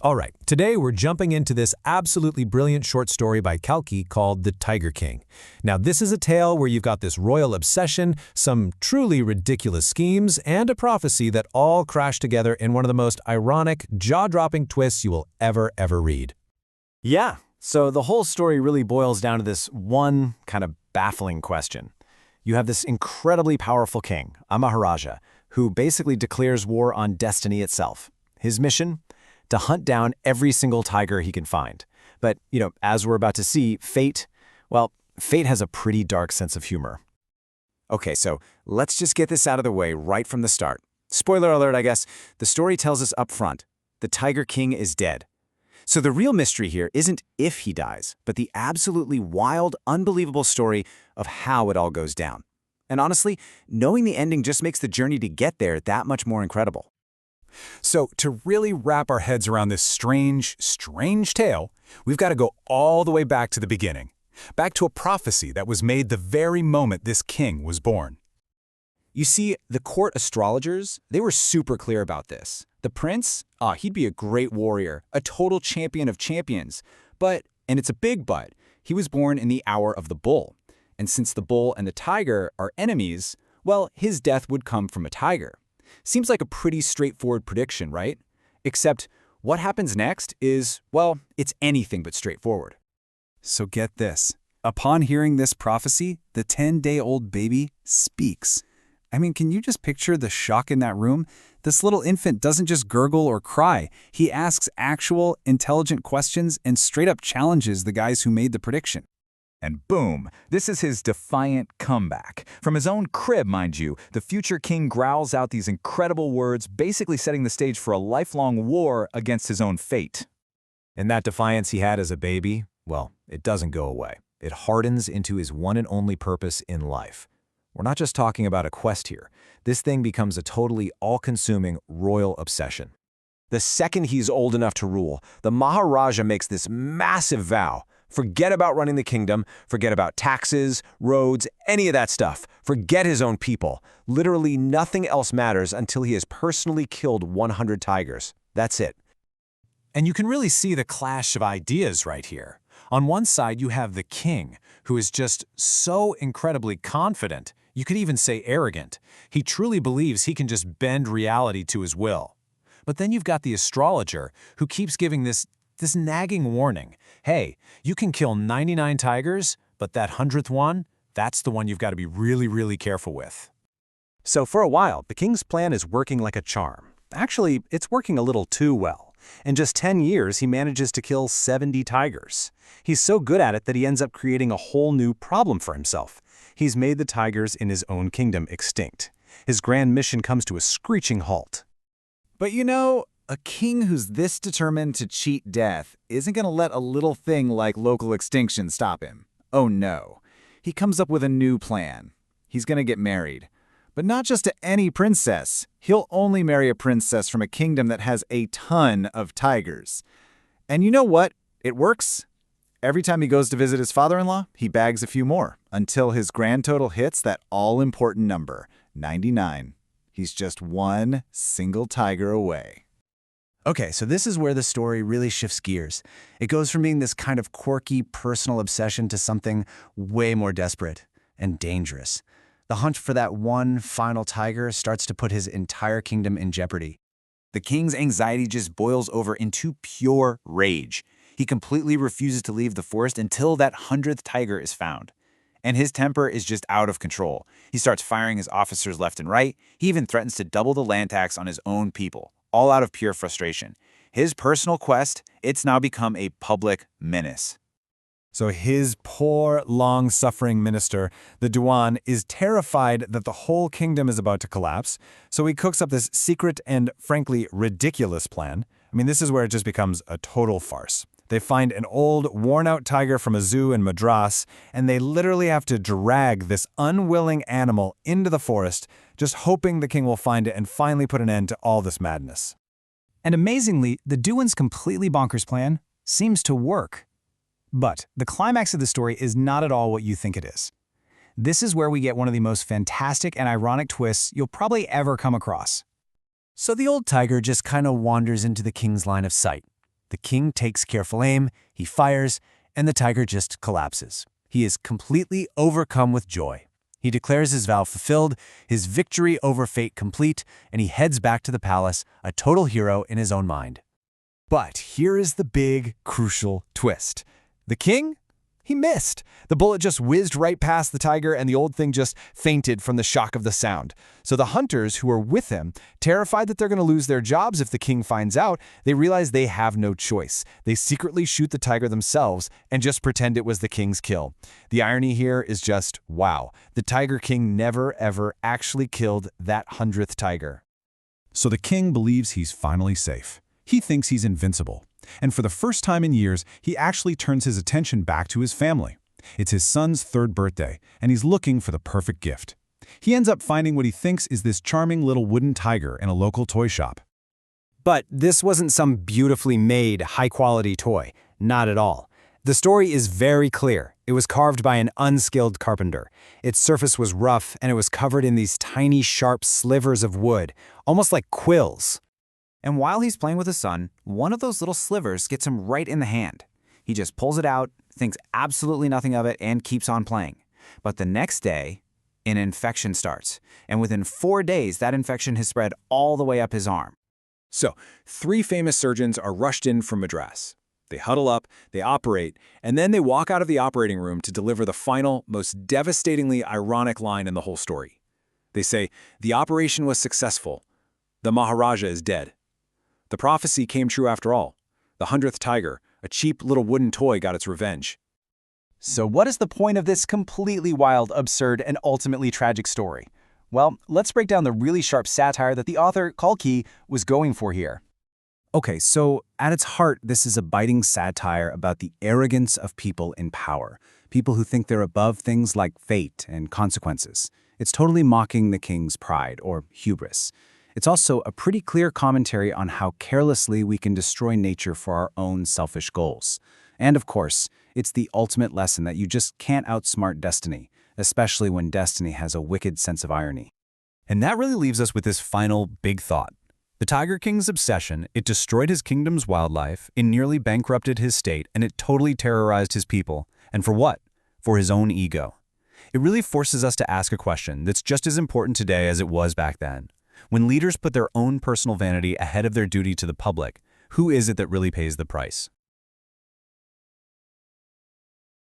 All right, today we're jumping into this absolutely brilliant short story by Kalki called The Tiger King. Now, this is a tale where you've got this royal obsession, some truly ridiculous schemes, and a prophecy that all crash together in one of the most ironic, jaw-dropping twists you will ever read. Yeah, so the whole story really boils down to this one kind of baffling question. You have this incredibly powerful king, a Maharaja, who basically declares war on destiny itself. His mission? To hunt down every single tiger he can find. But, as we're about to see, fate has a pretty dark sense of humor. Okay, so let's just get this out of the way right from the start. Spoiler alert, I guess. The story tells us up front, the Tiger King is dead. So the real mystery here isn't if he dies, but the absolutely wild, unbelievable story of how it all goes down. And honestly, knowing the ending just makes the journey to get there that much more incredible. So to really wrap our heads around this strange tale, we've got to go all the way back to the beginning, back to a prophecy that was made the very moment this king was born. You see, the court astrologers, they were super clear about this. The prince, he'd be a great warrior, a total champion of champions. But, and it's a big but, he was born in the hour of the bull. And since the bull and the tiger are enemies, well, his death would come from a tiger. Seems like a pretty straightforward prediction, right? Except what happens next is, well, it's anything but straightforward. So get this. Upon hearing this prophecy, the 10-day-old baby speaks. I mean, can you just picture the shock in that room? This little infant doesn't just gurgle or cry. He asks actual, intelligent questions and straight up challenges the guys who made the prediction. And boom, this is his defiant comeback. From his own crib, mind you, the future king growls out these incredible words, basically setting the stage for a lifelong war against his own fate. And that defiance he had as a baby, well, it doesn't go away. It hardens into his one and only purpose in life. We're not just talking about a quest here. This thing becomes a totally all-consuming royal obsession. The second he's old enough to rule, the Maharaja makes this massive vow. Forget about running the kingdom, forget about taxes, roads, any of that stuff. Forget his own people. Literally nothing else matters until he has personally killed 100 tigers. That's it. And you can really see the clash of ideas right here. On one side, you have the king, who is just so incredibly confident, you could even say arrogant. He truly believes he can just bend reality to his will. But then you've got the astrologer, who keeps giving this nagging warning. Hey, you can kill 99 tigers, but that 100th one, that's the one you've got to be really careful with. So for a while, the king's plan is working like a charm. Actually, it's working a little too well. In just 10 years, he manages to kill 70 tigers. He's so good at it that he ends up creating a whole new problem for himself. He's made the tigers in his own kingdom extinct. His grand mission comes to a screeching halt. But a king who's this determined to cheat death isn't going to let a little thing like local extinction stop him. Oh no. He comes up with a new plan. He's going to get married. But not just to any princess. He'll only marry a princess from a kingdom that has a ton of tigers. And you know what? It works. Every time he goes to visit his father-in-law, he bags a few more, until his grand total hits that all-important number, 99. He's just one single tiger away. Okay, so this is where the story really shifts gears. It goes from being this kind of quirky personal obsession to something way more desperate and dangerous. The hunt for that one final tiger starts to put his entire kingdom in jeopardy. The king's anxiety just boils over into pure rage. He completely refuses to leave the forest until that 100th tiger is found. And his temper is just out of control. He starts firing his officers left and right. He even threatens to double the land tax on his own people, all out of pure frustration. His personal quest, it's now become a public menace. So his poor, long-suffering minister, the Diwan, is terrified that the whole kingdom is about to collapse, so he cooks up this secret and, frankly, ridiculous plan. I mean, this is where it just becomes a total farce. They find an old, worn-out tiger from a zoo in Madras, and they literally have to drag this unwilling animal into the forest, just hoping the king will find it and finally put an end to all this madness. And amazingly, the Diwan's completely bonkers plan seems to work. But the climax of the story is not at all what you think it is. This is where we get one of the most fantastic and ironic twists you'll probably ever come across. So the old tiger just kind of wanders into the king's line of sight. The king takes careful aim, he fires, and the tiger just collapses. He is completely overcome with joy. He declares his vow fulfilled, his victory over fate complete, and he heads back to the palace, a total hero in his own mind. But here is the big, crucial twist. The king? He missed. The bullet just whizzed right past the tiger, and the old thing just fainted from the shock of the sound. So the hunters who are with him, terrified that they're going to lose their jobs if the king finds out, they realize they have no choice. They secretly shoot the tiger themselves and just pretend it was the king's kill. The irony here is just, wow. The Tiger King never, ever actually killed that 100th tiger. So the king believes he's finally safe. He thinks he's invincible. And for the first time in years, he actually turns his attention back to his family. It's his son's 3rd birthday, and he's looking for the perfect gift. He ends up finding what he thinks is this charming little wooden tiger in a local toy shop. But this wasn't some beautifully made, high-quality toy. Not at all. The story is very clear. It was carved by an unskilled carpenter. Its surface was rough, and it was covered in these tiny, sharp slivers of wood, almost like quills. And while he's playing with his son, one of those little slivers gets him right in the hand. He just pulls it out, thinks absolutely nothing of it, and keeps on playing. But the next day, an infection starts. And within 4 days, that infection has spread all the way up his arm. So, 3 famous surgeons are rushed in from Madras. They huddle up, they operate, and then they walk out of the operating room to deliver the final, most devastatingly ironic line in the whole story. They say, "The operation was successful. The Maharaja is dead." The prophecy came true after all. The 100th tiger, a cheap little wooden toy, got its revenge. So what is the point of this completely wild, absurd, and ultimately tragic story? Well, let's break down the really sharp satire that the author, Kalki, was going for here. Okay, so at its heart, this is a biting satire about the arrogance of people in power, people who think they're above things like fate and consequences. It's totally mocking the king's pride, or hubris. It's also a pretty clear commentary on how carelessly we can destroy nature for our own selfish goals. And of course, it's the ultimate lesson that you just can't outsmart destiny, especially when destiny has a wicked sense of irony. And that really leaves us with this final big thought. The Tiger King's obsession, it destroyed his kingdom's wildlife, it nearly bankrupted his state, and it totally terrorized his people. And for what? For his own ego. It really forces us to ask a question that's just as important today as it was back then. When leaders put their own personal vanity ahead of their duty to the public, who is it that really pays the price?